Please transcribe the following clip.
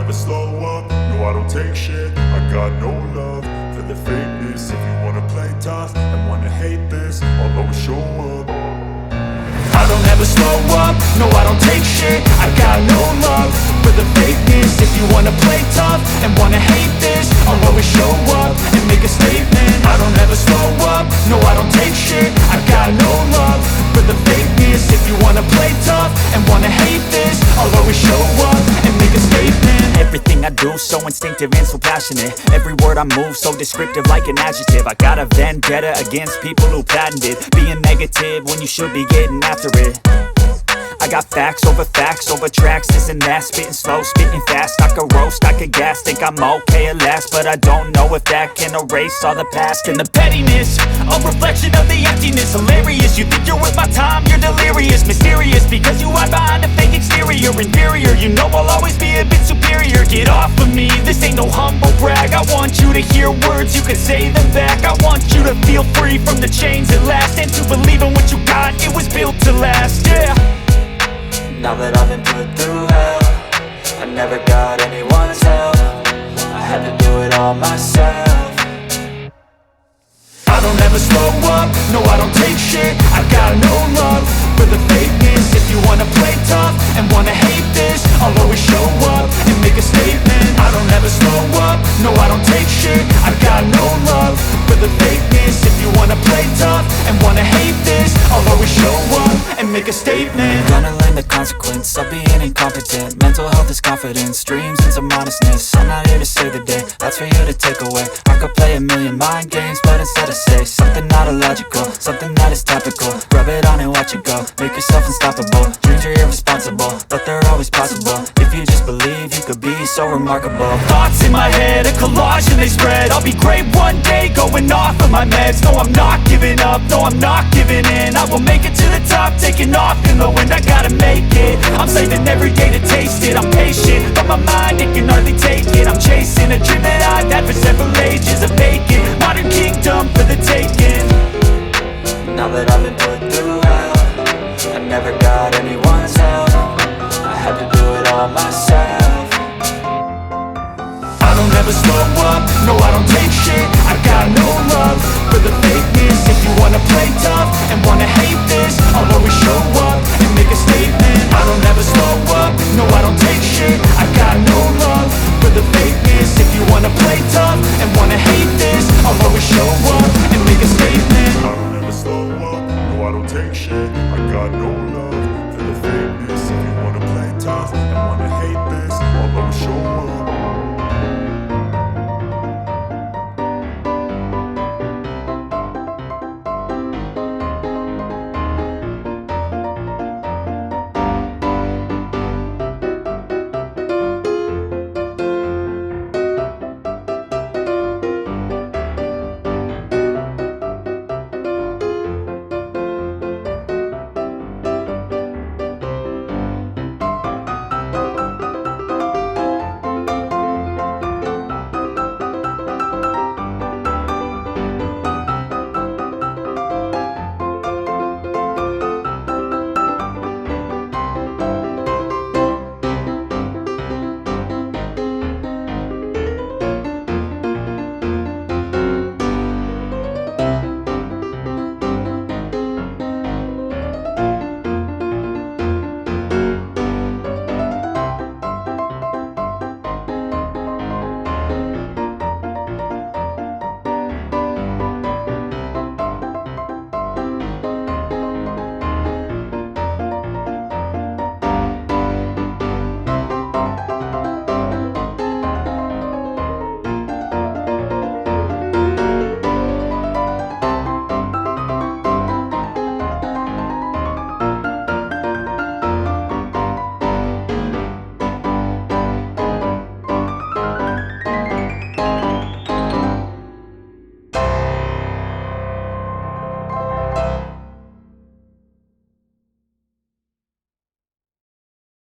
never slow up, no I don't take shit. I got no love for the fakeness. If you wanna play tough and wanna hate this, I'll always show up. I don't ever slow up, no I don't take shit. I got no love for the fakeness. If you wanna play tough and wanna hate this, I'll always show up and make a statement. I don't ever slow up, no I don't take shit. I got no love for the fakeness. If you wanna play tough and wanna hate this, I'll always show up and make a statement. Everything I do so instinctive and so passionate. Every word I move so descriptive like an adjective. I got a vendetta against people who patented being negative when you should be getting after it. I got facts over tracks, this and that. Spitting slow, spitting fast, I could roast, I could gas. Think I'm okay at last, but I don't know if that can erase all the past. And the pettiness, a reflection of the emptiness. Hilarious, you think you're worth my time, you're delirious. Mysterious, because you hide behind a fake exterior. Inferior, you know I'll always be a bit superior. Get off of me, this ain't no humble brag. I want you to hear words, you can say them back. I want you to feel free from the chains at last, and to believe in what you got, it was built to last, yeah. Now that I've been put through hell, I never got anyone's help. I had to do it all myself. I don't ever slow up, no I don't take shit. I got no love for the fakeness. If you wanna play tough and wanna hate this, I'll always show up and make a statement. I don't ever slow up, no I don't take shit. I got no love for the fakeness. If you wanna play tough and wanna hate this, I'll always show up and make a statement. Gonna learn the consequence of being incompetent. Mental health is confidence, dreams and some honestness. I'm not here to save the day, that's for you to take away. I could play a million mind games, but instead I say something not illogical, something that is topical. Rub it on and watch it go, make yourself unstoppable. Dreams are irresponsible, but they're always possible. If you just believe, you could be so remarkable. Thoughts in my head, a collage and they spread. I'll be great one day, going off of my meds. No, I'm not giving up, no, I'm not giving in. I will make it to the top, taking off in the wind. I got